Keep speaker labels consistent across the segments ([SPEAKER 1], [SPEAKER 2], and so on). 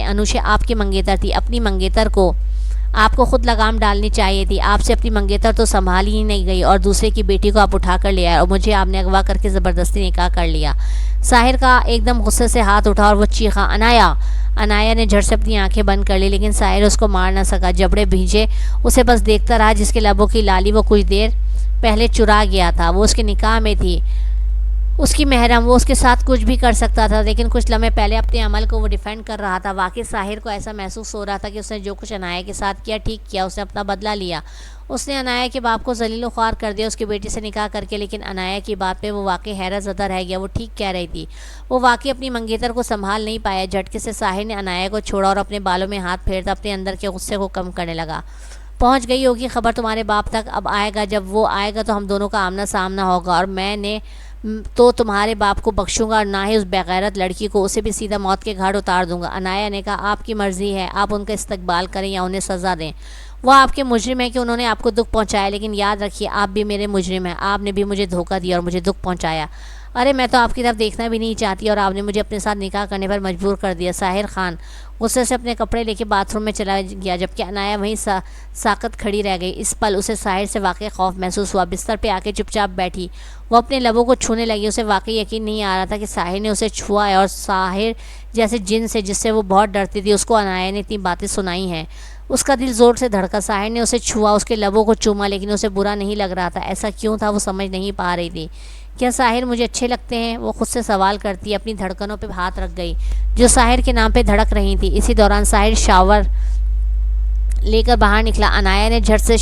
[SPEAKER 1] अनुषा आपकी मंगेतर थी, अपनी मंगेतर को आपको खुद लगाम डालनी चाहिए थी। आपसे अपनी मंगेतर तो संभाली ही नहीं गई और दूसरे की बेटी को आप उठा कर ले आए और मुझे आपने अगवा करके ज़बरदस्ती निकाह कर लिया। साहिर का एकदम गुस्से से हाथ उठा और वो चीखा, अनाया। अनाया ने झट से अपनी आंखें बंद कर ली, लेकिन साहिर उसको मार न सका। जबड़े भींचे उसे बस देखता रहा, जिसके लबों की लाली वो कुछ देर पहले चुरा गया था। वो उसके निकाह में थी, उसकी महरम, वो उसके साथ कुछ भी कर सकता था, लेकिन कुछ लम्हे पहले अपने अमल को वो डिफेंड कर रहा था। वाकई साहिर को ऐसा महसूस हो रहा था कि उसने जो कुछ अनाया के साथ किया ठीक किया, उसने अपना बदला लिया। उसने अनाया के बाप को जलील ख्वार कर दिया उसकी बेटी से निकाह करके, लेकिन अनाया की बात पे वो वाकई हैरत ज़दा रह गया। वो ठीक कह रही थी, वो वाकई अपनी मंगेतर को संभाल नहीं पाया। झटके से साहिर ने अनाया को छोड़ा और अपने बालों में हाथ फेरता अपने अंदर के गुस्से को कम करने लगा। पहुंच गई होगी खबर तुम्हारे बाप तक, अब आएगा, जब वो आएगा तो हम दोनों का आमना सामना होगा और मैंने तो तुम्हारे बाप को बख्शूंगा और ना ही उस बेगैरत लड़की को, उसे भी सीधा मौत के घाट उतार दूंगा। अनाया ने कहा, आपकी मर्ज़ी है, आप उनका इस्तकबाल करें या उन्हें सज़ा दें। वो आपके मुजरिम है कि उन्होंने आपको दुख पहुंचाया, लेकिन याद रखिए आप भी मेरे मुजरिम हैं। आपने भी मुझे धोखा दिया और मुझे दुख पहुंचाया। अरे मैं तो आपकी तरफ देखना भी नहीं चाहती और आपने मुझे अपने साथ निकाह करने पर मजबूर कर दिया। साहिर खान गुस्से से अपने कपड़े लेके बाथरूम में चला गया, जबकि अनाया वहीं साकत खड़ी रह गई। इस पल उसे साहिर से वाकई खौफ महसूस हुआ। बिस्तर पे आके चुपचाप बैठी, वो अपने लबों को छूने लगी। उसे वाकई यकीन नहीं आ रहा था कि साहिर ने उसे छुआ है और साहिर जैसे जिन से जिससे वो बहुत डरती थी उसको अनाया ने इतनी बातें सुनाई हैं। उसका दिल ज़ोर से धड़का। साहिर ने उसे छुआ, उसके लबों को चूमा, लेकिन उसे बुरा नहीं लग रहा था। ऐसा क्यों था वो समझ नहीं पा रही थी। क्या साहिर मुझे अच्छे लगते हैं, वो खुद से सवाल करती। अपनी धड़कनों पे हाथ रख गई जो साहिर के नाम पे धड़क रही थी। इसी दौरान साहिर शावर लेकर बाहर निकला। अनाया ने झट से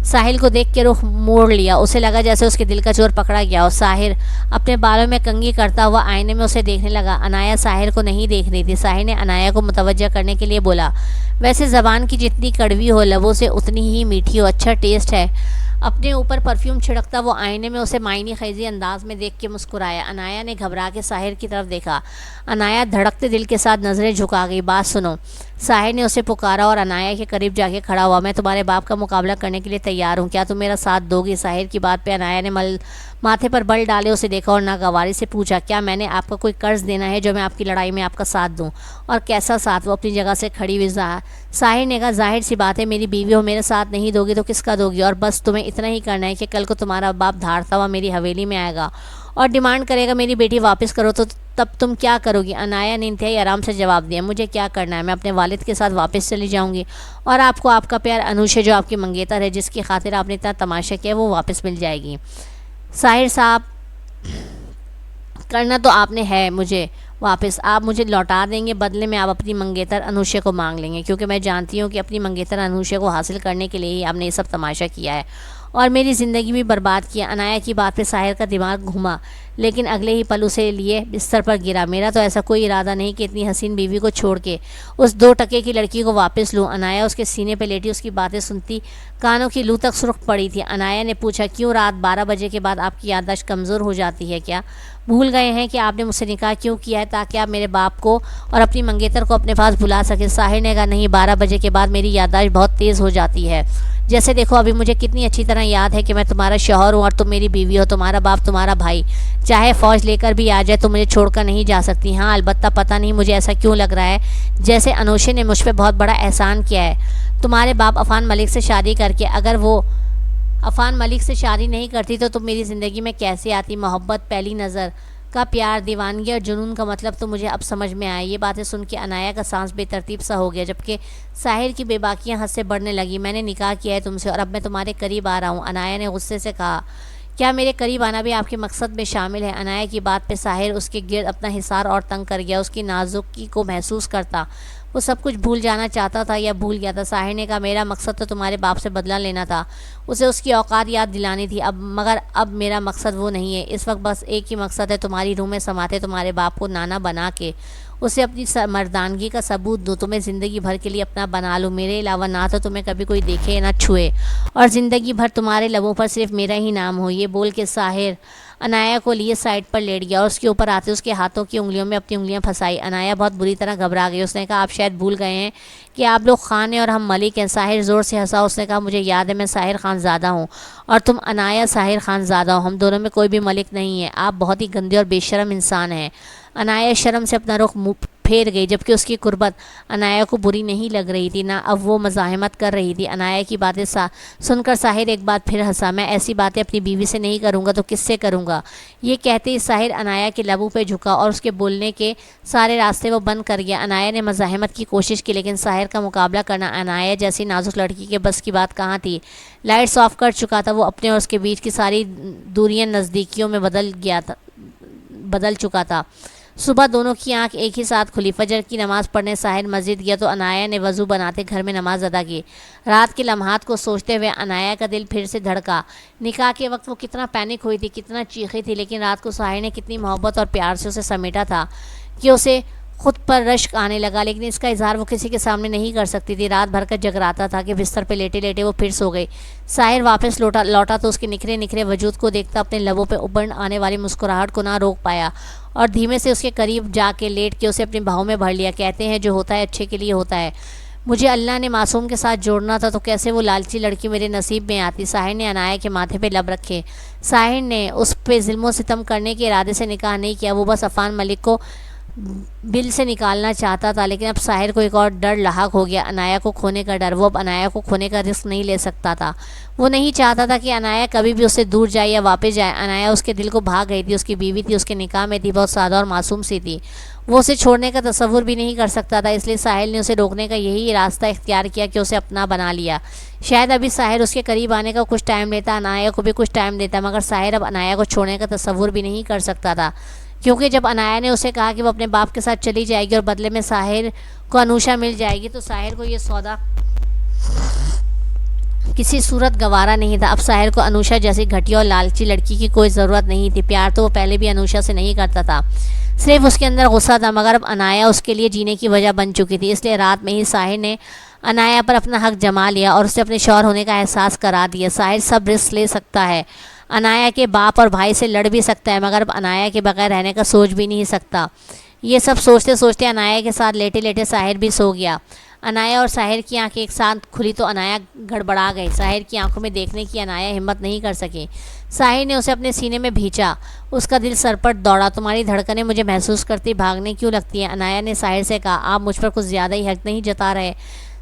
[SPEAKER 1] साहिल को देख के रुख मोड़ लिया। उसे लगा जैसे उसके दिल का जोर पकड़ा गया और साहिर अपने बालों में कंघी करता हुआ आईने में उसे देखने लगा। अनाया साहिर को नहीं देख रही थी। साहिर ने अनाया को मुतवज्जा करने के लिए बोला, वैसे ज़बान की जितनी कड़वी हो लबों से उतनी ही मीठी हो, अच्छा टेस्ट है। अपने ऊपर परफ्यूम छिड़कता वो आईने में उसे मायने खैजी अंदाज में देख के मुस्कुराया। अनाया ने घबरा के साहिर की तरफ देखा। अनाया धड़कते दिल के साथ नज़रें झुका गई। बात सुनो, साहिर ने उसे पुकारा और अनाया के करीब जाके खड़ा हुआ। मैं तुम्हारे बाप का मुकाबला करने के लिए तैयार हूँ, क्या तुम मेरा साथ दोगी? साहिर की बात पे अनाया ने माथे पर बल डाले उसे देखा और नागवारी से पूछा, क्या मैंने आपका कोई कर्ज देना है जो मैं आपकी लड़ाई में आपका साथ दूँ? और कैसा साथ? वो अपनी जगह से खड़ी हुई। साहिर ने कहा, जाहिर सी बात है मेरी बीवी हो, मेरे साथ नहीं दोगी तो किसका दोगी? और बस तुम्हें इतना ही करना है कि कल को तुम्हारा बाप धाड़ता हुआ मेरी हवेली में आएगा और डिमांड करेगा मेरी बेटी वापस करो, तो तब तुम क्या करोगी? अनाया ने इंतहाई आराम से जवाब दिया, मुझे क्या करना है, मैं अपने वालिद के साथ वापस चली जाऊंगी और आपको आपका प्यार अनुषा जो आपकी मंगेतर है, जिसकी खातिर आपने इतना तमाशा किया, वो वापस मिल जाएगी। साहिर साहब, करना तो आपने है मुझे वापस, आप मुझे लौटा देंगे, बदले में आप अपनी मंगेतर अनुषा को मांग लेंगे, क्योंकि मैं जानती हूँ कि अपनी मंगेतर अनुषा को हासिल करने के लिए ही आपने ये सब तमाशा किया है और मेरी ज़िंदगी भी बर्बाद किया। अनाया की बात पे साहिर का दिमाग घूमा, लेकिन अगले ही पल उसे लिए बिस्तर पर गिरा। मेरा तो ऐसा कोई इरादा नहीं कि इतनी हसीन बीवी को छोड़ के उस 2 टके की लड़की को वापस लूँ। अनाया उसके सीने पे लेटी उसकी बातें सुनती, कानों की लू तक सुर्ख पड़ी थी। अनाया ने पूछा, क्यों रात 12 बजे के बाद आपकी याददाश्त कमज़ोर हो जाती है? क्या भूल गए हैं कि आपने मुझसे निकाह क्यों किया है, ताकि आप मेरे बाप को और अपनी मंगेतर को अपने पास बुला सकें? साहिर ने कहा, नहीं, 12 बजे के बाद मेरी याददाश्त बहुत तेज़ हो जाती है। जैसे देखो, अभी मुझे कितनी अच्छी तरह याद है कि मैं तुम्हारा शौहर हूँ और तुम मेरी बीवी हो, तुम्हारा बाप तुम्हारा भाई चाहे फ़ौज लेकर भी आ जाए तो मुझे छोड़कर नहीं जा सकती। हाँ, अलबत्ता पता नहीं मुझे ऐसा क्यों लग रहा है जैसे अनुषा ने मुझ पर बहुत बड़ा एहसान किया है। तुम्हारे बाप अफान मलिक से शादी करके, अगर वो अफान मलिक से शादी नहीं करती तो तुम मेरी ज़िंदगी में कैसे आती? मोहब्बत, पहली नज़र का प्यार, दीवानगी और जुनून का मतलब तो मुझे अब समझ में आया। ये बातें सुन के अनाया का सांस बेतरतीब सा हो गया, जबकि साहिर की बेबाकियां हद से बढ़ने लगी। मैंने निकाह किया है तुमसे और अब मैं तुम्हारे करीब आ रहा हूँ। अनाया ने गुस्से से कहा, क्या मेरे करीब आना भी आपके मकसद में शामिल है? अनाया की बात पे साहिर उसके गिर्द अपना हिसार और तंग कर गया। उसकी नाजुकी को महसूस करता वो सब कुछ भूल जाना चाहता था या भूल गया था। साहिर ने कहा, मेरा मकसद तो तुम्हारे बाप से बदला लेना था, उसे उसकी औकात याद दिलानी थी, मगर अब मेरा मकसद वो नहीं है। इस वक्त बस एक ही मकसद है, तुम्हारी रूह में समाते तुम्हारे बाप को नाना बना के उसे अपनी मर्दानगी का सबूत दूँ, तुम्हें ज़िंदगी भर के लिए अपना बना लूँ, मेरे अलावा ना तो तुम्हें कभी कोई देखे ना छुए और ज़िंदगी भर तुम्हारे लबों पर सिर्फ मेरा ही नाम हो। ये बोल के साहिर अनाया को लिए साइड पर लेट गया और उसके ऊपर आते उसके हाथों की उंगलियों में अपनी उंगलियां फंसाई। अनाया बहुत बुरी तरह घबरा गई। उसने कहा, आप शायद भूल गए हैं कि आप लोग खान हैं और हम मलिक हैं। साहिर ज़ोर से हंसा। उसने कहा, मुझे याद है, मैं साहिर खानज़ादा हूँ और तुम अनाया साहिर खानज़ादा हो। हम दोनों में कोई भी मलिक नहीं है। आप बहुत ही गंदे और बेशरम इंसान हैं। अनाया शर्म से अपना रुख मुँह फेर गई, जबकि उसकी कुर्बत अनाया को बुरी नहीं लग रही थी, ना अब वो मज़ाहमत कर रही थी। अनाया की बातें सुनकर साहिर एक बार फिर हंसा। मैं ऐसी बातें अपनी बीवी से नहीं करूँगा तो किससे करूँगा? ये कहते ही साहिर अनाया के लबों पे झुका और उसके बोलने के सारे रास्ते वो बंद कर गया। अनाया ने मज़ाहमत की कोशिश की, लेकिन साहिर का मुकाबला करना अनाया जैसी नाजुक लड़की के बस की बात कहाँ थी। लाइट्स ऑफ कर चुका था वो, अपने और उसके बीच की सारी दूरियां नज़दीकियों में बदल चुका था। सुबह दोनों की आंख एक ही साथ खुली। फजर की नमाज़ पढ़ने साहिर मस्जिद गया तो अनाया ने वज़ू बनाते घर में नमाज अदा की। रात के लम्हात को सोचते हुए अनाया का दिल फिर से धड़का। निकाह के वक्त वो कितना पैनिक हुई थी, कितना चीखी थी, लेकिन रात को साहिर ने कितनी मोहब्बत और प्यार से उसे समेटा था कि उसे खुद पर रश्क आने लगा, लेकिन इसका इजहार वो किसी के सामने नहीं कर सकती थी। रात भर का जगराता था कि बिस्तर पे लेटे लेटे वो फिर सो गई। साहिर वापस लौटा तो उसके निखरे निखरे वजूद को देखता अपने लबों पे उभर आने वाली मुस्कुराहट को ना रोक पाया और धीमे से उसके करीब जाके लेट के उसे अपने बाहों में भर लिया। कहते हैं जो होता है अच्छे के लिए होता है। मुझे अल्लाह ने मासूम के साथ जोड़ना था तो कैसे वो लालची लड़की मेरे नसीब में आती। साहिर ने अनाया के माथे पे लब रखे। साहिर ने उस पे ज़ुल्म सितम करने के इरादे से निकाह नहीं किया, वो बस अफान मलिक को बिल से निकालना चाहता था। लेकिन अब साहिर को एक और डर लाहक हो गया, अनाया को खोने का डर। वो अब अनाया को खोने का रिस्क नहीं ले सकता था। वो नहीं चाहता था कि अनाया कभी भी उससे दूर जाए या वापस जाए। अनाया उसके दिल को भाग गई थी, उसकी बीवी थी, उसके निकाह में थी, बहुत सादा और मासूम सी थी। वो उसे छोड़ने का तसव्वुर भी नहीं कर सकता था, इसलिए साहिल ने उसे रोकने का यही रास्ता इख्तियार किया कि उसे अपना बना लिया। शायद अभी साहिर उसके करीब आने का कुछ टाइम लेता, अनाया को भी कुछ टाइम देता, मगर साहिर अब अनाया को छोड़ने का तसव्वुर भी नहीं कर सकता था, क्योंकि जब अनाया ने उसे कहा कि वो अपने बाप के साथ चली जाएगी और बदले में साहिर को अनुषा मिल जाएगी, तो साहिर को ये सौदा किसी सूरत गवारा नहीं था। अब साहिर को अनुषा जैसी घटिया और लालची लड़की की कोई ज़रूरत नहीं थी। प्यार तो वो पहले भी अनुषा से नहीं करता था, सिर्फ उसके अंदर गुस्सा था, मगर अब अनाया उसके लिए जीने की वजह बन चुकी थी। इसलिए रात में ही साहिर ने अनाया पर अपना हक जमा लिया और उसे अपने शौहर होने का एहसास करा दिया। साहिर सब रिस्क ले सकता है, अनाया के बाप और भाई से लड़ भी सकता है, मगर अब अनाया के बगैर रहने का सोच भी नहीं सकता। ये सब सोचते सोचते अनाया के साथ लेटे लेटे साहिर भी सो गया। अनाया और साहिर की आंखें एक साथ खुली तो अनाया गड़बड़ा गई। साहिर की आंखों में देखने की अनाया हिम्मत नहीं कर सकी। साहिर ने उसे अपने सीने में भींचा, उसका दिल सरपट दौड़ा। तुम्हारी धड़कनें मुझे महसूस करती भागने क्यों लगती हैं? अनाया ने साहिर से कहा। आप मुझ पर कुछ ज़्यादा ही हक नहीं जता रहे?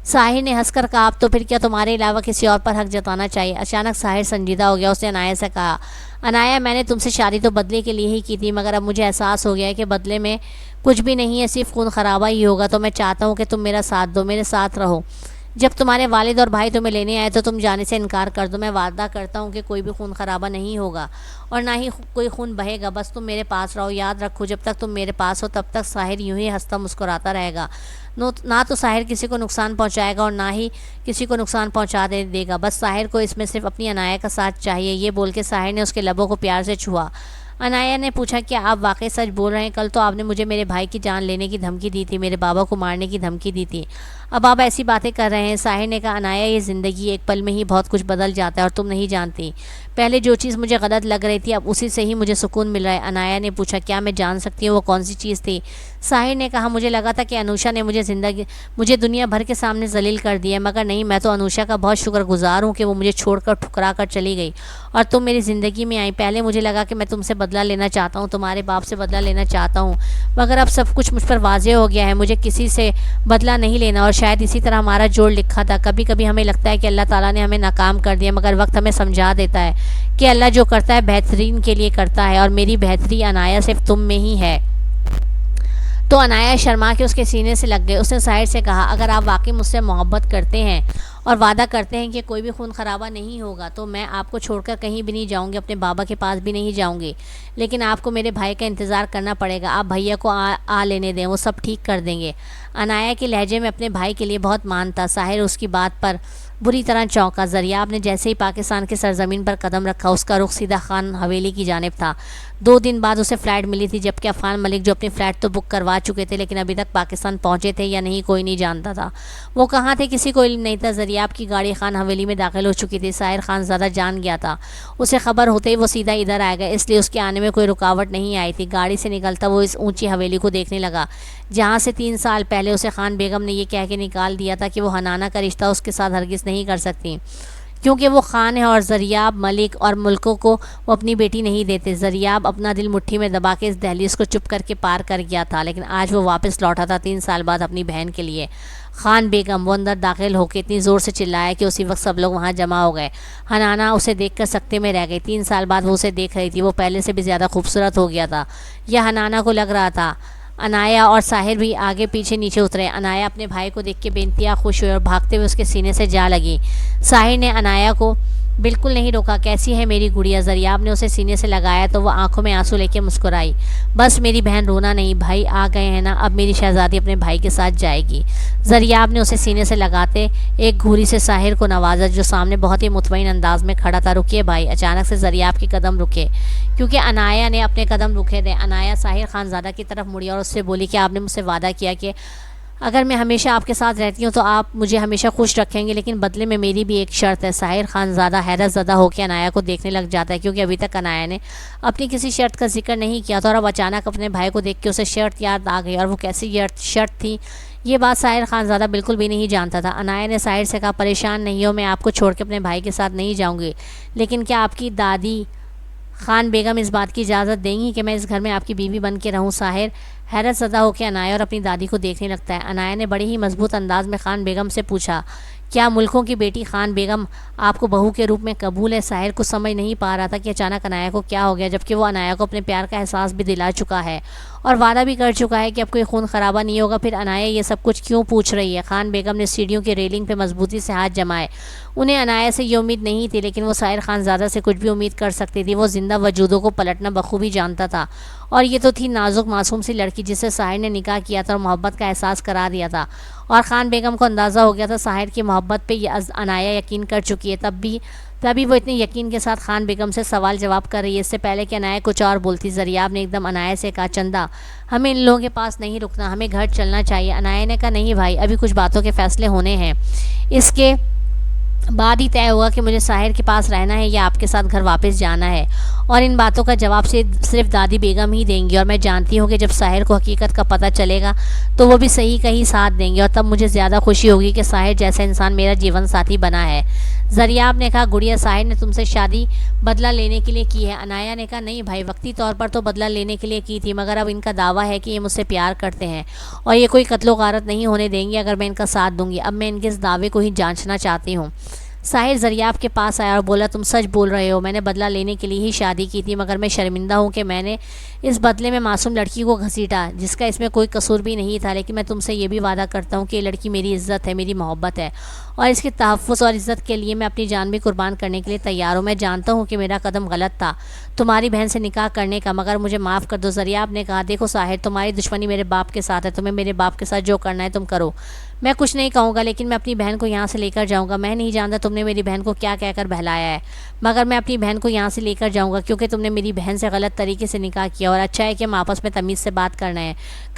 [SPEAKER 1] साहिर ने हंसकर कहा। आप तो फिर क्या तुम्हारे अलावा किसी और पर हक जताना चाहिए? अचानक साहिर संजीदा हो गया। उसने अनाया से कहा, अनाया मैंने तुमसे शादी तो बदले के लिए ही की थी, मगर अब मुझे एहसास हो गया है कि बदले में कुछ भी नहीं है, सिर्फ खून खराबा ही होगा। तो मैं चाहता हूँ कि तुम मेरा साथ दो, मेरे साथ रहो। जब तुम्हारे वालिद और भाई तुम्हें लेने आए तो तुम जाने से इनकार कर दो। मैं वादा करता हूँ कि कोई भी खून खराबा नहीं होगा और ना ही कोई खून बहेगा। बस तुम मेरे पास रहो। याद रखो, जब तक तुम मेरे पास हो तब तक साहिर यूं ही हंसता मुस्कुराता रहेगा। ना तो साहिर किसी को नुकसान पहुंचाएगा और ना ही किसी को नुकसान पहुंचा देगा। बस साहिर को इसमें सिर्फ अपनी अनाया का साथ चाहिए। ये बोल के साहिर ने उसके लबों को प्यार से छुआ। अनाया ने पूछा, क्या आप वाकई सच बोल रहे हैं? कल तो आपने मुझे मेरे भाई की जान लेने की धमकी दी थी, मेरे बाबा को मारने की धमकी दी थी, अब आप ऐसी बातें कर रहे हैं? साहिर ने कहा, अनाया ये ज़िंदगी एक पल में ही बहुत कुछ बदल जाता है और तुम नहीं जानती। पहले जो चीज़ मुझे गलत लग रही थी अब उसी से ही मुझे सुकून मिल रहा है। अनाया ने पूछा, क्या मैं जान सकती हूँ वो कौन सी चीज़ थी? साहिर ने कहा, मुझे लगा था कि अनुषा ने मुझे दुनिया भर के सामने जलील कर दिया, मगर नहीं, मैं तो अनुषा का बहुत शुक्रगुजार हूँ कि वो मुझे छोड़कर ठुकरा कर चली गई और तुम मेरी ज़िंदगी में आई। पहले मुझे लगा कि मैं तुमसे बदला लेना चाहता हूँ, तुम्हारे बाप से बदला लेना चाहता हूँ, मगर अब सब कुछ मुझ पर वाज़ेह हो गया है। मुझे किसी से बदला नहीं लेना और शायद इसी तरह हमारा जोड़ लिखा था। कभी कभी हमें लगता है कि अल्लाह ताला ने हमें नाकाम कर दिया, मगर वक्त हमें समझा देता है कि अल्लाह जो करता है बेहतरीन के लिए करता है और मेरी बेहतरी अनाया सिर्फ तुम में ही है। तो अनाया शर्मा के उसके सीने से लग गई। उसने साहिर से कहा, अगर आप वाकई मुझसे मोहब्बत करते हैं और वादा करते हैं कि कोई भी खून खराबा नहीं होगा तो मैं आपको छोड़कर कहीं भी नहीं जाऊंगी, अपने बाबा के पास भी नहीं जाऊंगी, लेकिन आपको मेरे भाई का इंतज़ार करना पड़ेगा। आप भैया को आ लेने दें, वो सब ठीक कर देंगे। अनाया के लहजे में अपने भाई के लिए बहुत मान था। साहिर उसकी बात पर बुरी तरह चौंका। ज़रियाब ने जैसे ही पाकिस्तान की सरजमीन पर कदम रखा उसका रुख सीधा खान हवेली की जानिब था। 2 दिन बाद उसे फ़्लैट मिली थी, जबकि अफ़ान मलिक जो अपनी फ़्लैट तो बुक करवा चुके थे लेकिन अभी तक पाकिस्तान पहुंचे थे या नहीं कोई नहीं जानता था। वो कहाँ थे किसी को इल्म नहीं था। ज़रियाब की गाड़ी खान हवेली में दाखिल हो चुकी थी। साहिर खान ज़्यादा जान गया था। उसे खबर होते ही वो सीधा इधर आ गया, इसलिए उसके आने में कोई रुकावट नहीं आई थी। गाड़ी से निकलता वो इस ऊँची हवेली को देखने लगा जहाँ से 3 साल पहले उसे खान बेगम ने यह कह के निकाल दिया था कि वो हनाना का रिश्ता उसके साथ हरगिज़ नहीं कर सकती, क्योंकि वो खान है और ज़रियाब मलिक और मुल्कों को वो अपनी बेटी नहीं देते। ज़रियाब अपना दिल मुट्ठी में दबा के इस दहलीज को चुप करके पार कर गया था, लेकिन आज वो वापस लौटा था 3 साल बाद अपनी बहन के लिए। खान बेगम, वो अंदर दाखिल होकर इतनी ज़ोर से चिल्लाया कि उसी वक्त सब लोग वहाँ जमा हो गए। हनाना उसे देखकर सकते में रह गई। 3 साल बाद वो उसे देख रही थी। वो पहले से भी ज़्यादा खूबसूरत हो गया था, यह हनाना को लग रहा था। अनाया और साहिर भी आगे पीछे नीचे उतरे। अनाया अपने भाई को देख के बेइंतहा खुश हुई और भागते हुए उसके सीने से जा लगी। साहिर ने अनाया को बिल्कुल नहीं रोका। कैसी है मेरी गुड़िया? ज़रियाब ने उसे सीने से लगाया तो वह आंखों में आंसू लेके मुस्कुराई। बस मेरी बहन, रोना नहीं, भाई आ गए हैं ना, अब मेरी शहजादी अपने भाई के साथ जाएगी। ज़रियाब ने उसे सीने से लगाते एक घूरी से साहिर को नवाजा, जो सामने बहुत ही मुतमईन अंदाज में खड़ा था। रुकिए भाई। अचानक से ज़रियाब के कदम रुके, क्योंकि अनाया ने अपने कदम रुके थे। अनाया साहिर खानज़ादा की तरफ मुड़ी और उससे बोली कि आपने मुझसे वादा किया कि अगर मैं हमेशा आपके साथ रहती हूँ तो आप मुझे हमेशा खुश रखेंगे, लेकिन बदले में मेरी भी एक शर्त है। साहिर खानज़ादा हैरत ज़दा होकर अनाया को देखने लग जाता है, क्योंकि अभी तक अनाया ने अपनी किसी शर्त का जिक्र नहीं किया था और अब अचानक अपने भाई को देख के उसे शर्त याद आ गई। और वो कैसी शर्त थी, ये बात साहिर खानज़ादा बिल्कुल भी नहीं जानता था। अनाया ने साहिर से कहा, परेशान नहीं हो, मैं आपको छोड़ के अपने भाई के साथ नहीं जाऊँगी, लेकिन क्या आपकी दादी खान बेगम इस बात की इजाज़त देंगी कि मैं इस घर में आपकी बीवी बन के रहूँ? साहिर हैरत ज़दा होकर अनाया और अपनी दादी को देखने लगता है। अनाया ने बड़े ही मजबूत अंदाज में खान बेगम से पूछा, क्या मुल्कों की बेटी खान बेगम आपको बहू के रूप में कबूल है? साहिर को समझ नहीं पा रहा था कि अचानक अनाया को क्या हो गया, जबकि वो अनाया को अपने प्यार का एहसास भी दिला चुका है और वादा भी कर चुका है कि अब कोई खून खराबा नहीं होगा। फिर अनाया ये सब कुछ क्यों पूछ रही है? खान बेगम ने सीढ़ियों की रेलिंग पे मजबूती से हाथ जमाए। उन्हें अनाया से ये उम्मीद नहीं थी, लेकिन वो साहिर खानज़ादा से कुछ भी उम्मीद कर सकती थी। वो जिंदा वजूदों को पलटना बखूबी जानता था, और ये तो थी नाजुक मासूम सी लड़की जिसे साहिर ने निकाह किया था और मोहब्बत का एहसास करा दिया था। और खान बेगम को अंदाज़ा हो गया था साहिर की मोहब्बत पे अनाया यकीन कर चुकी है। तभी वो इतने यकीन के साथ खान बेगम से सवाल जवाब कर रही है। इससे पहले कि अनाया कुछ और बोलती, ज़रियाब ने एकदम अनाया से कहा, चंदा, हमें इन लोगों के पास नहीं रुकना, हमें घर चलना चाहिए। अनाया ने कहा, नहीं भाई, अभी कुछ बातों के फैसले होने हैं, इसके बाद ही तय होगा कि मुझे साहिर के पास रहना है या आपके साथ घर वापस जाना है। और इन बातों का जवाब सिर्फ दादी बेगम ही देंगी, और मैं जानती हूँ कि जब साहिर को हकीकत का पता चलेगा तो वो भी सही का ही साथ देंगे, और तब मुझे ज़्यादा खुशी होगी कि साहिर जैसा इंसान मेरा जीवन साथी बना है। ज़रियाब ने कहा, गुड़िया, साहिर ने तुमसे शादी बदला लेने के लिए की है? अनाया ने कहा, नहीं भाई, वक्ती तौर पर तो बदला लेने के लिए की थी, मगर अब इनका दावा है कि ये मुझसे प्यार करते हैं और ये कोई कत्लो गारत नहीं होने देंगे अगर मैं इनका साथ दूंगी। अब मैं इनके इस दावे को ही जांचना चाहती हूँ। साहिर ज़रियाब के पास आया और बोला, तुम सच बोल रहे हो, मैंने बदला लेने के लिए ही शादी की थी, मगर मैं शर्मिंदा हूँ कि मैंने इस बदले में मासूम लड़की को घसीटा, जिसका इसमें कोई कसूर भी नहीं था। लेकिन मैं तुमसे ये भी वादा करता हूँ कि ये लड़की मेरी इज़्ज़त है, मेरी मोहब्बत है, और इसके तहफ़्फ़ुज़ और इज़्ज़त के लिए मैं अपनी जान भी कुर्बान करने के लिए तैयार हूँ। मैं जानता हूँ कि मेरा कदम गलत था तुम्हारी बहन से निकाह करने का, मगर मुझे माफ़ कर दो। ज़रियाब ने कहा, देखो साहिर, तुम्हारी दुश्मनी मेरे बाप के साथ है, तुम्हें मेरे बाप के साथ जो करना है तुम करो, मैं कुछ नहीं कहूँगा, लेकिन मैं अपनी बहन को यहाँ से लेकर जाऊँगा। मैं नहीं जानता तुमने मेरी बहन को क्या कहकर बहलाया है, मगर मैं अपनी बहन को यहाँ से लेकर जाऊँगा, क्योंकि तुमने मेरी बहन से गलत तरीके से निकाह किया, और अच्छा है कि हम आपस में तमीज़ से बात कर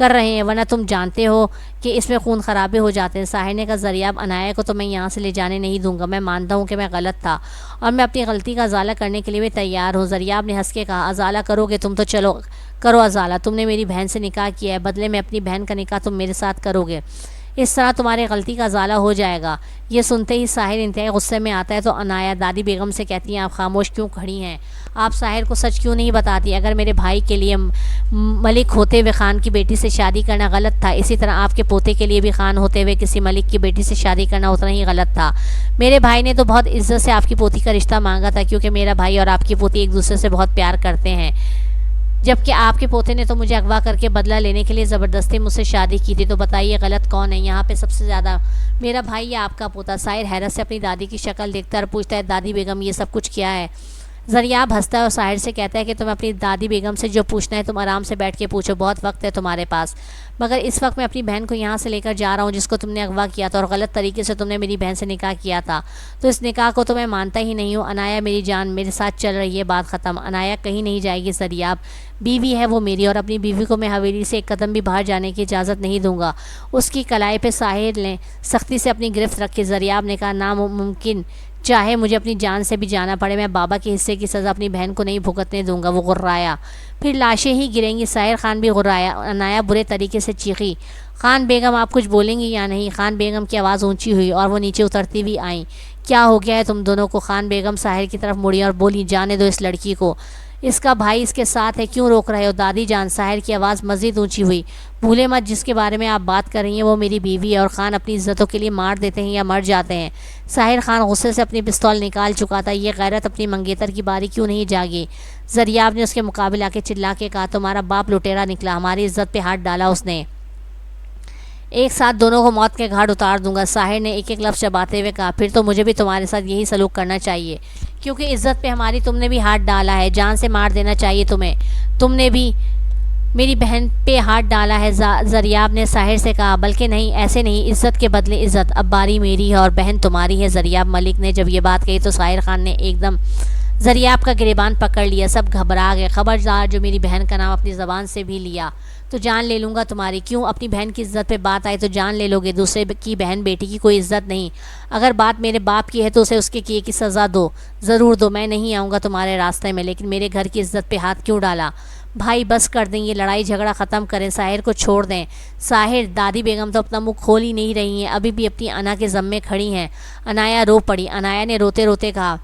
[SPEAKER 1] रहे हैं, वरना तुम जानते हो कि इसमें खून खराबे हो जाते हैं। साहिर ने कहा, ज़रियाब, अनाया को तो मैं यहाँ से ले जाने नहीं दूंगा, मैं मानता हूँ कि मैं गलत था और मैं अपनी गलती का अजाला करने के लिए भी तैयार हूँ। ज़रियाब ने हंस के कहा, अजाला करोगे तुम? तो चलो करो अजाला, तुमने मेरी बहन से निकाह किया है, बदले में अपनी बहन का निकाह तुम मेरे साथ करोगे, इस तरह तुम्हारी गलती का अजाला हो जाएगा। ये सुनते ही साहिर इंतहाई गुस्से में आता है तो अनाया दादी बेगम से कहती हैं, आप खामोश क्यों खड़ी हैं? आप साहिर को सच क्यों नहीं बताती? अगर मेरे भाई के लिए मलिक होते हुए खान की बेटी से शादी करना गलत था, इसी तरह आपके पोते के लिए भी खान होते हुए किसी मलिक की बेटी से शादी करना उतना ही गलत था। मेरे भाई ने तो बहुत इज्जत से आपकी पोती का रिश्ता मांगा था, क्योंकि मेरा भाई और आपकी पोती एक दूसरे से बहुत प्यार करते हैं, जबकि आपके पोते ने तो मुझे अगवा करके बदला लेने के लिए ज़बरदस्ती मुझसे शादी की थी। तो बताइए गलत कौन है यहाँ पे सबसे ज़्यादा, मेरा भाई या आपका पोता? साहिर हैरत से अपनी दादी की शक्ल देखता है और पूछता है, दादी बेगम, ये सब कुछ क्या है? ज़रियाब हंसता है और साहिर से कहता है कि तुम्हें अपनी दादी बेगम से जो पूछना है तुम आराम से बैठ के पूछो, बहुत वक्त है तुम्हारे पास, मगर इस वक्त मैं अपनी बहन को यहाँ से लेकर जा रहा हूँ जिसको तुमने अगवा किया था और गलत तरीके से तुमने मेरी बहन से निकाह किया था, तो इस निकाह को तो मैं मानता ही नहीं हूँ। अनाया मेरी जान, मेरे साथ चल रही है, बात ख़त्म। अनाया कहीं नहीं जाएगी ज़रियाब, बीवी है वो मेरी, और अपनी बीवी को मैं हवेली से एक कदम भी बाहर जाने की इजाज़त नहीं दूंगा। उसकी कलाई पे साहिर ने सख्ती से अपनी गिरफ्त रखी। ज़रियाब ने कहा, नामुमकिन, चाहे मुझे अपनी जान से भी जाना पड़े, मैं बाबा के हिस्से की सज़ा अपनी बहन को नहीं भुगतने दूंगा। वो गुर्राया, फिर लाशें ही गिरेंगी। साहिर खान भी गुर्राया। अनाया बुरे तरीके से चीखी, खान बेगम, आप कुछ बोलेंगी या नहीं? खान बेगम की आवाज़ ऊंची हुई और वो नीचे उतरती हुई आई। क्या हो गया है तुम दोनों को? खान बेगम साहिर की तरफ मुड़ी और बोली, जाने दो इस लड़की को, इसका भाई इसके साथ है, क्यों रोक रहे हो? दादी जान, साहिर की आवाज़ मज़ीद ऊंची हुई, भूले मत जिसके बारे में आप बात कर रही हैं वो मेरी बीवी है और खान अपनी इज्जतों के लिए मार देते हैं या मर जाते हैं। साहिर खान गुस्से से अपनी पिस्तौल निकाल चुका था। ये गैरत अपनी मंगेतर की बारी क्यों नहीं जागी? जरियाब ने उसके मुकाबले आके चिल्ला के कहा, तुम्हारा बाप लुटेरा निकला, हमारी इज्जत पे हाथ डाला उसने, एक साथ दोनों को मौत के घाट उतार दूंगा। साहिर ने एक एक लफ्ज़ चबाते हुए कहा, फिर तो मुझे भी तुम्हारे साथ यही सलूक करना चाहिए, क्योंकि इज्जत पे हमारी तुमने भी हाथ डाला है, जान से मार देना चाहिए तुम्हें, तुमने भी मेरी बहन पे हाथ डाला है। जरियाब ने साहिर से कहा, बल्कि नहीं, ऐसे नहीं, इज्जत के बदले इज्जत, अब बारी मेरी है और बहन तुम्हारी है। जरियाब मलिक ने जब ये बात कही तो साहिर खान ने एकदम जरियाब का गिरेबान पकड़ लिया। सब घबरा गए। खबरदार, जो मेरी बहन का नाम अपनी ज़बान से भी लिया तो जान ले लूँगा तुम्हारी। क्यों? अपनी बहन की इज्जत पे बात आई तो जान ले लोगे? दूसरे की बहन बेटी की कोई इज्जत नहीं। अगर बात मेरे बाप की है तो उसे उसके किए की सज़ा दो, ज़रूर दो। मैं नहीं आऊँगा तुम्हारे रास्ते में, लेकिन मेरे घर की इज्जत पे हाथ क्यों डाला? भाई बस कर दें, ये लड़ाई झगड़ा ख़त्म करें, साहिर को छोड़ दें। साहिर, दादी बेगम तो अपना मुंह खोल ही नहीं रही हैं, अभी भी अपनी अना के ज़म्मे खड़ी हैं। अनाया रो पड़ी। अनाया ने रोते रोते कहा,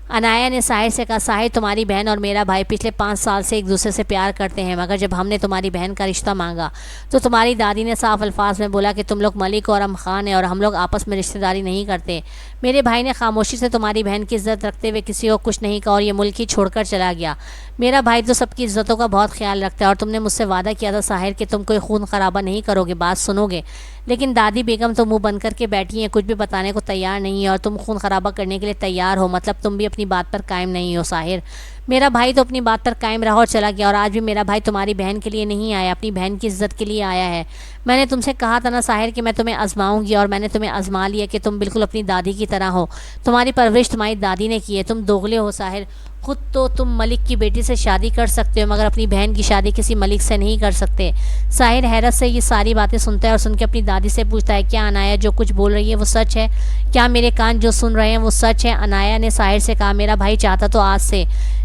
[SPEAKER 1] अनाया ने साहिर से कहा, साहिर, तुम्हारी बहन और मेरा भाई पिछले 5 साल से एक दूसरे से प्यार करते हैं, मगर जब हमने तुम्हारी बहन का रिश्ता मांगा तो तुम्हारी दादी ने साफ अल्फाज में बोला कि तुम लोग मलिक और हम खान हैं और हम लोग आपस में रिश्तेदारी नहीं करते। मेरे भाई ने खामोशी से तुम्हारी बहन की इज्जत रखते हुए किसी को कुछ नहीं कहा और ये मुल्क ही छोड़कर चला गया। मेरा भाई तो सबकी इज्जतों का बहुत ख्याल रखता है और तुमने मुझसे वादा किया था साहिर कि तुम कोई खून खराबा नहीं करोगे, बात सुनोगे। लेकिन दादी बेगम तो मुंह बंद करके बैठी हैं, कुछ भी बताने को तैयार नहीं है और तुम खून खराबा करने के लिए तैयार हो, मतलब तुम भी अपनी बात पर कायम नहीं हो। साहिर, मेरा भाई तो अपनी बात पर कायम रहा और चला गया और आज भी मेरा भाई तुम्हारी बहन के लिए नहीं आया, अपनी बहन की इज्जत के लिए आया है। मैंने तुमसे कहा था ना साहिर कि मैं तुम्हें आजमाऊंगी और मैंने तुम्हें आजमा लिया कि तुम बिल्कुल अपनी दादी की तरह हो। तुम्हारी परवरिश तुम्हारी दादी ने की है। तुम दोगले हो साहिर। खुद तो तुम मलिक की बेटी से शादी कर सकते हो, मगर अपनी बहन की शादी किसी मलिक से नहीं कर सकते। साहिर हैरत से ये सारी बातें सुनता है और सुन के अपनी दादी से पूछता है, क्या अनाया जो कुछ बोल रही है वो सच है? क्या मेरे कान जो सुन रहे हैं वो सच है? अनाया ने साहिर से कहा, मेरा भाई चाहता तो आज से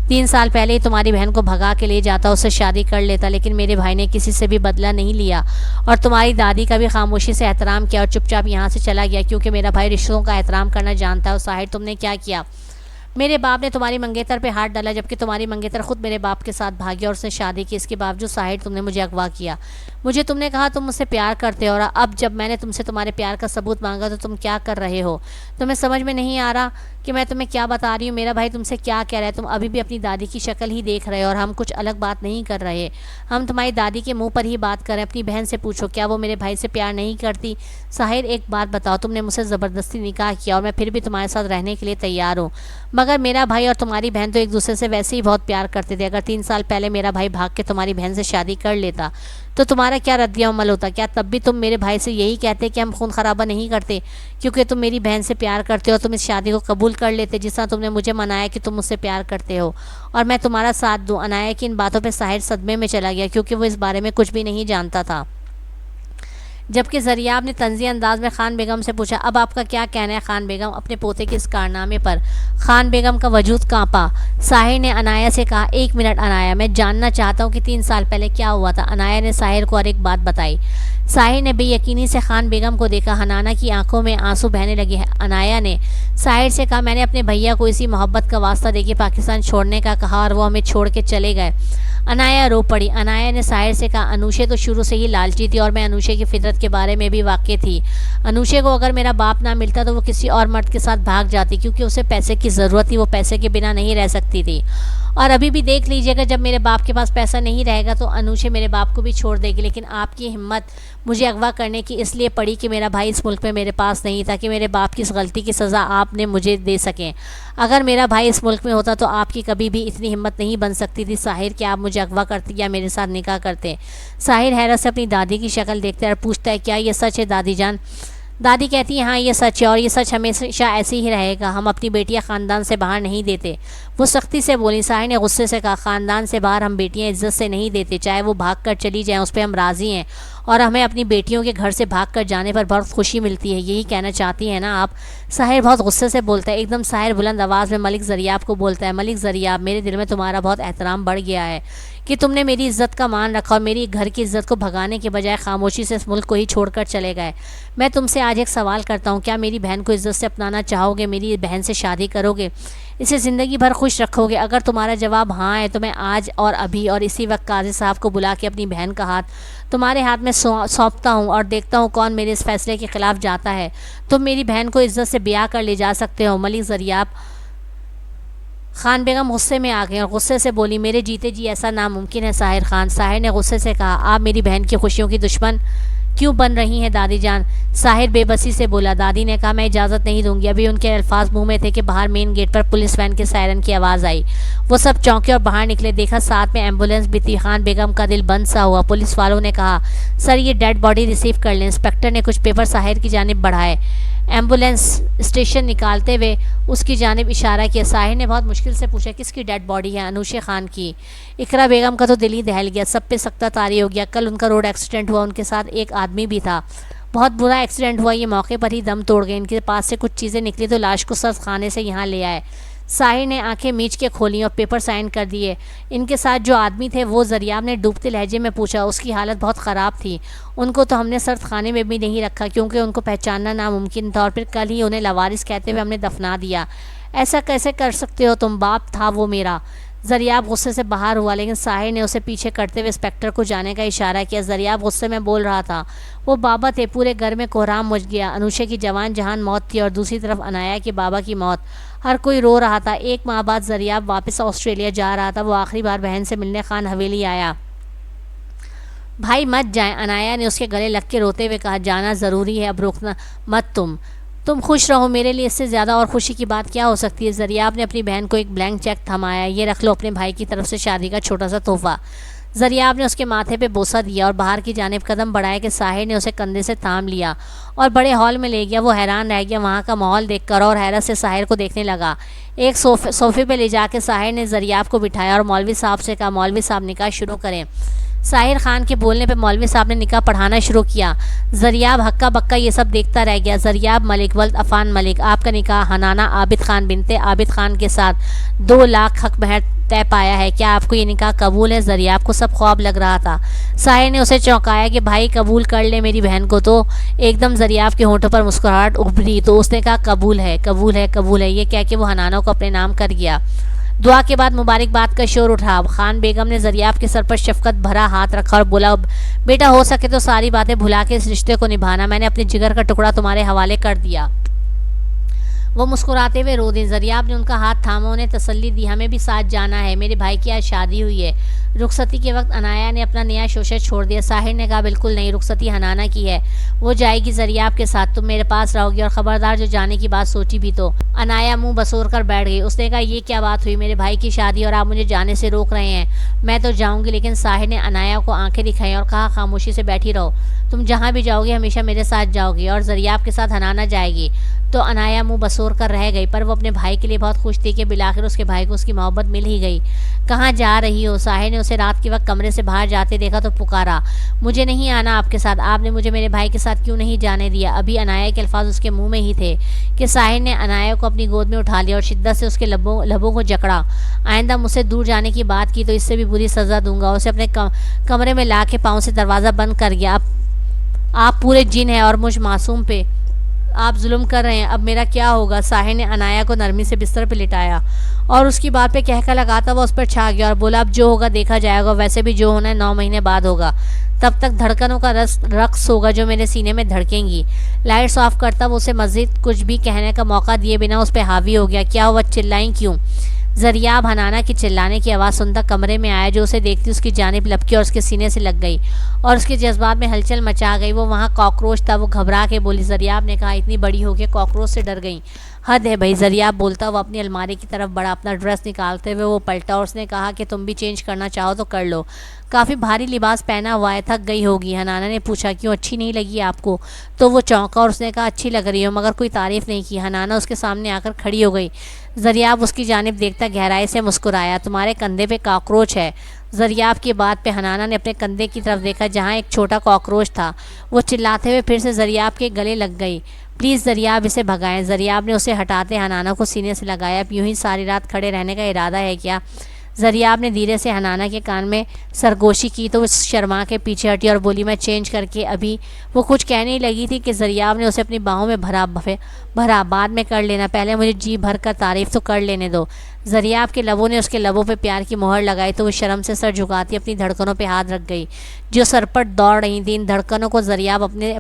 [SPEAKER 1] 3 साल पहले ही तुम्हारी बहन को भगा के ले जाता, उससे शादी कर लेता, लेकिन मेरे भाई ने किसी से भी बदला नहीं लिया और तुम्हारी दादी का भी खामोशी से एहतराम किया और चुपचाप यहाँ से चला गया, क्योंकि मेरा भाई रिश्तों का एहतराम करना जानता है। और साहिर, तुमने क्या किया? मेरे बाप ने तुम्हारी मंगेतर पे हाथ डाला, जबकि तुम्हारी मंगेतर खुद मेरे बाप के साथ भागी और उसने शादी की। इसके बावजूद साहिर, तुमने मुझे अगवा किया। मुझे तुमने कहा तुम मुझसे प्यार करते हो और अब जब मैंने तुमसे तुम्हारे प्यार का सबूत मांगा तो तुम क्या कर रहे हो? तुम्हें समझ में नहीं आ रहा कि मैं तुम्हें क्या बता रही हूँ? मेरा भाई तुमसे क्या कह रहा है? तुम अभी भी अपनी दादी की शक्ल ही देख रहे हो और हम कुछ अलग बात नहीं कर रहे। हम तुम्हारी दादी के मुंह पर ही बात कर रहे हैं। अपनी बहन से पूछो, क्या वो मेरे भाई से प्यार नहीं करती? साहिर, एक बात बताओ, तुमने मुझसे ज़बरदस्ती निकाह किया और मैं फिर भी तुम्हारे साथ रहने के लिए तैयार हूँ, मगर मेरा भाई और तुम्हारी बहन तो एक दूसरे से वैसे ही बहुत प्यार करते थे। अगर 3 साल पहले मेरा भाई भाग के तुम्हारी बहन से शादी कर लेता तो तुम्हारा क्या रद्द-ए-अमल होता? क्या तब भी तुम मेरे भाई से यही कहते कि हम खून खराबा नहीं करते क्योंकि तुम मेरी बहन से प्यार करते हो? तुम इस शादी को कबूल कर लेते जिस तरह तुमने मुझे मनाया कि तुम मुझसे प्यार करते हो और मैं तुम्हारा साथ दूँ। अनाया की इन बातों पर साहिर सदमे में चला गया, क्योंकि वो इस बारे में कुछ भी नहीं जानता था। जबकि जरियाब ने तंज़ी अंदाज में खान बेगम से पूछा, अब आपका क्या कहना है खान बेगम अपने पोते के इस कारनामे पर? खान बेगम का वजूद कांपा। साहिर ने अनाया से कहा, 1 मिनट अनाया, मैं जानना चाहता हूँ कि 3 साल पहले क्या हुआ था। अनाया ने साहिर को और एक बात बताई। साहिर ने बेयकीनी से खान बेगम को देखा। हनाना की आंखों में आंसू बहने लगे हैं। अनाया ने साहिर से कहा, मैंने अपने भैया को इसी मोहब्बत का वास्ता देके पाकिस्तान छोड़ने का कहा और वो हमें छोड़ के चले गए। अनाया रो पड़ी। अनाया ने साहिर से कहा, अनूशे तो शुरू से ही लालची थी और मैं अनूशे की फितरत के बारे में भी वाकिफ थी। अनूशे को अगर मेरा बाप ना मिलता तो वो किसी और मर्द के साथ भाग जाती, क्योंकि उसे पैसे की ज़रूरत थी, वो पैसे के बिना नहीं रह सकती थी। और अभी भी देख लीजिएगा, जब मेरे बाप के पास पैसा नहीं रहेगा तो अनूशे मेरे बाप को भी छोड़ देगी। लेकिन आपकी हिम्मत मुझे अगवा करने की इसलिए पड़ी कि मेरा भाई इस मुल्क में मेरे पास नहीं था कि मेरे बाप की इस गलती की सज़ा आपने मुझे दे सकें। अगर मेरा भाई इस मुल्क में होता तो आपकी कभी भी इतनी हिम्मत नहीं बन सकती थी साहिर कि आप मुझे अगवा करते या मेरे साथ निकाह करते। साहिर हैरत से अपनी दादी की शक्ल देखता है और पूछता है, क्या ये सच है दादी जान? दादी कहती है, हाँ ये सच है और ये सच हमेशा ऐसे ही रहेगा। हम अपनी बेटियां ख़ानदान से बाहर नहीं देते। वो सख्ती से बोली। साहिर ने गुस्से से कहा, ख़ानदान से बाहर हम बेटियां इज्जत से नहीं देते, चाहे वो भाग कर चली जाएँ उस पर हम राज़ी हैं और हमें अपनी बेटियों के घर से भाग कर जाने पर बहुत खुशी मिलती है। यही कहना चाहती हैं ना आप? साहिर बहुत गुस्से से बोलता है। एकदम साहिर बुलंद आवाज़ में मलिक ज़रियाब को बोलता है, मलिक ज़रियाब, मेरे दिल में तुम्हारा बहुत एहतराम बढ़ गया है, कि तुमने मेरी इज्जत का मान रखा और मेरी घर की इज्जत को भगाने के बजाय खामोशी से इस मुल्क को ही छोड़कर चले गए। मैं तुमसे आज एक सवाल करता हूँ, क्या मेरी बहन को इज्जत से अपनाना चाहोगे? मेरी बहन से शादी करोगे? इसे ज़िंदगी भर खुश रखोगे? अगर तुम्हारा जवाब हाँ है तो मैं आज और अभी और इसी वक्त काजी साहब को बुला के अपनी बहन का हाथ तुम्हारे हाथ में सौंपता हूँ और देखता हूँ कौन मेरे इस फैसले के खिलाफ जाता है। तुम मेरी बहन को इज्जत से ब्याह कर ले जा सकते हो। मलिक ज़रियाब खान बेगम गुस्से में आ गई और गुस्से से बोली, मेरे जीते जी ऐसा नामुमकिन है साहिर खान। साहिर ने गुस्से से कहा, आप मेरी बहन की खुशियों की दुश्मन क्यों बन रही हैं दादी जान? साहिर बेबसी से बोला। दादी ने कहा, मैं इजाज़त नहीं दूंगी। अभी उनके अल्फाज मुंह में थे कि बाहर मेन गेट पर पुलिस वैन के सायरन की आवाज़ आई। वो सब चौंके और बाहर निकले। देखा साथ में एम्बुलेंस भी थी। खान बेगम का दिल बंद सा हुआ। पुलिस वालों ने कहा, सर ये डेड बॉडी रिसीव कर लें। इंस्पेक्टर ने कुछ पेपर साहिर की जानिब बढ़ाए। एम्बुलेंस स्टेशन निकालते हुए उसकी जानिब इशारा किया। साहिर ने बहुत मुश्किल से पूछा, किसकी डेड बॉडी है? अनुशे खान की। इकरा बेगम का तो दिल ही दहल गया। सब पे सख्ता तारी हो गया। कल उनका रोड एक्सीडेंट हुआ, उनके साथ एक आदमी भी था। बहुत बुरा एक्सीडेंट हुआ। ये मौके पर ही दम तोड़ गए। इनके पास से कुछ चीज़ें निकली तो लाश को सर्द खाने से यहाँ ले आए। साहिर ने आंखें मीच के खोली और पेपर साइन कर दिए। इनके साथ जो आदमी थे वो ज़रियाब ने डूबते लहजे में पूछा। उसकी हालत बहुत ख़राब थी। उनको तो हमने सर्द खाने में भी नहीं रखा क्योंकि उनको पहचानना नामुमकिन था और फिर कल ही उन्हें लवारिस कहते हुए हमने दफना दिया। ऐसा कैसे कर सकते हो तुम? बाप था वो मेरा। ज़रियाब गुस्से से बाहर हुआ, लेकिन साहिर ने उसे पीछे करते हुए इंस्पेक्टर को जाने का इशारा किया। ज़रियाब गुस्से में बोल रहा था, वो बाबा थे। पूरे घर में कोहराम मच गया। अनुशे की जवान जहान मौत थी और दूसरी तरफ अनाया के बाबा की मौत। हर कोई रो रहा था। एक माह बाद ज़रियाब वापस ऑस्ट्रेलिया जा रहा था। वो आखिरी बार बहन से मिलने खान हवेली आया। भाई मत जाए, अनाया ने उसके गले लग के रोते हुए कहा। जाना ज़रूरी है, अब रुकना मत। तुम खुश रहो। मेरे लिए इससे ज़्यादा और खुशी की बात क्या हो सकती है? ज़रियाब ने अपनी बहन को एक ब्लैंक चेक थमाया। ये रख लो, अपने भाई की तरफ से शादी का छोटा सा तोहफा। ज़रियाब ने उसके माथे पे बोसा दिया और बाहर की जानिब कदम बढ़ाया कि साहिर ने उसे कंधे से थाम लिया और बड़े हॉल में ले गया। वो हैरान रह गया वहाँ का माहौल देखकर और हैरत से साहिर को देखने लगा। एक सोफे पे ले जाके साहिर ने ज़रियाब को बिठाया और मौलवी साहब से कहा, मौलवी साहब निकाह शुरू करें। साहिर खान के बोलने पे मौलवी साहब ने निकाह पढ़ाना शुरू किया। ज़रियाब हक्का बक्का ये सब देखता रह गया। ज़रियाब मलिक वल्द अफ़ान मलिक, आपका निकाह हनाना आबिद खान बिनते आबिद खान के साथ 2 लाख हक महर तय पाया है। क्या आपको ये निकाह कबूल है? ज़रियाब को सब ख्वाब लग रहा था। साहिर ने उसे चौंकाया कि भाई कबूल कर ले मेरी बहन को। तो एकदम ज़रियाब के होंठों पर मुस्कुराहट उभरी तो उसने कहा, कबूल है कबूल है कबूल है। ये कह के वो हनाना को अपने नाम कर गया। दुआ के बाद मुबारकबाद का शोर उठा। खान बेगम ने ज़रियाब के सर पर शफकत भरा हाथ रखा और बोला, बेटा हो सके तो सारी बातें भुला के इस रिश्ते को निभाना। मैंने अपने जिगर का टुकड़ा तुम्हारे हवाले कर दिया। वो मुस्कुराते हुए रो दी। ज़रियाब ने उनका हाथ थामा, उन्हें तसल्ली दी। हमें भी साथ जाना है, मेरे भाई की आज शादी हुई है। रुखसती के वक्त अनाया ने अपना नया शोशा छोड़ दिया। साहिर ने कहा, बिल्कुल नहीं, रुखसती हनाना की है। वो जाएगी ज़रियाब के साथ, तुम मेरे पास रहोगी और ख़बरदार जो जाने की बात सोची भी तो। अनाया मुंह बसोर कर बैठ गई। उसने कहा, ये क्या बात हुई? मेरे भाई की शादी और आप मुझे जाने से रोक रहे हैं। मैं तो जाऊँगी, लेकिन साहिर ने अनाया को आंखें दिखाई और कहा, खामोशी से बैठी रहो। तुम जहाँ भी जाओगी हमेशा मेरे साथ जाओगी और ज़रियाब के साथ हनाना जाएगी। तो अनाया मुंह बसोर कर रह गई, पर वो अपने भाई के लिए बहुत खुश थी कि बिलाखिर उसके भाई को उसकी मोहब्बत मिल ही गई। कहाँ जा रही हो? साहिर ने उसे रात के वक्त कमरे से बाहर जाते देखा तो पुकारा, मुझे नहीं आना आपके साथ। आपने मुझे मेरे भाई के साथ क्यों नहीं जाने दिया? अभी अनाया के अल्फाज उसके मुंह में ही थे कि साहिर ने अनाया को अपनी गोद में उठा लिया और शिद्दत से उसके लबों को जकड़ा। आइंदा मुझसे दूर जाने की बात की तो इससे भी बुरी सज़ा दूंगा। उसे अपने कमरे में ला के पाँव से दरवाज़ा बंद कर गया। आप पूरे जिन हैं और मुझ मासूम पे आप जुल्म कर रहे हैं, अब मेरा क्या होगा? साहिर ने अनाया को नरमी से बिस्तर पर लिटाया और उसकी बात पे कहकर लगाता वो उस पर छा गया और बोला, अब जो होगा देखा जाएगा। वैसे भी जो होना है 9 महीने बाद होगा। तब तक धड़कनों का रक्स होगा जो मेरे सीने में धड़केंगी। लाइट्स ऑफ करता वो उसे मज़ीद कुछ भी कहने का मौका दिए बिना उस पर हावी हो गया। क्या हुआ? चिल्लाई क्यों? ज़रियाब हनाना की चिल्लाने की आवाज़ सुनता कमरे में आया, जो उसे देखती उसकी जानिब लपकी और उसके सीने से लग गई और उसके जज्बात में हलचल मचा गई। वो वहाँ कॉकरोच था। वो घबरा के बोली। ज़रियाब ने कहा, इतनी बड़ी हो गई कॉकरोच से डर गई? हद है भाई। ज़रियाब बोलता वो अपनी अलमारी की तरफ बढ़ा। अपना ड्रेस निकालते हुए वो पलटा और उसने कहा कि तुम भी चेंज करना चाहो तो कर लो। काफ़ी भारी लिबास पहना हुआ है, थक गई होगी। हनाना ने पूछा, क्यों, अच्छी नहीं लगी आपको? तो वो चौंका और उसने कहा, अच्छी लग रही हो, मगर कोई तारीफ़ नहीं की। हनाना उसके सामने आकर खड़ी हो गई। ज़रियाब उसकी जानिब देखता गहराई से मुस्कुराया। तुम्हारे कंधे पे कॉकरोच है। ज़रियाब की बात पे हनाना ने अपने कंधे की तरफ देखा जहाँ एक छोटा कॉकरोच था। वो चिल्लाते हुए फिर से ज़रियाब के गले लग गई। प्लीज़ ज़रियाब, इसे भगाएं। ज़रियाब ने उसे हटाते हनाना को सीने से लगाया। अब यूं ही सारी रात खड़े रहने का इरादा है क्या? ज़रियाब ने धीरे से हनाना के कान में सरगोशी की तो वो शर्मा के पीछे हटी और बोली, मैं चेंज करके अभी। वो कुछ कहने ही लगी थी कि ज़रियाब ने उसे अपनी बाहों में भरा बाद में कर लेना, पहले मुझे जी भर कर तारीफ़ तो कर लेने दो। ज़रियाब के लबों ने उसके लबों पे प्यार की मोहर लगाई तो वो शर्म से सर झुकाती अपनी धड़कनों पे हाथ रख गई जो सरपट दौड़ रही थी। इन धड़कनों को ज़रियाब अपने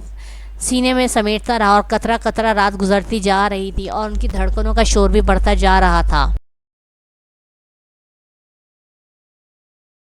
[SPEAKER 1] सीने में समेटता रहा और कतरा कतरा रात गुजरती जा रही थी और उनकी धड़कनों का शोर भी बढ़ता जा रहा था।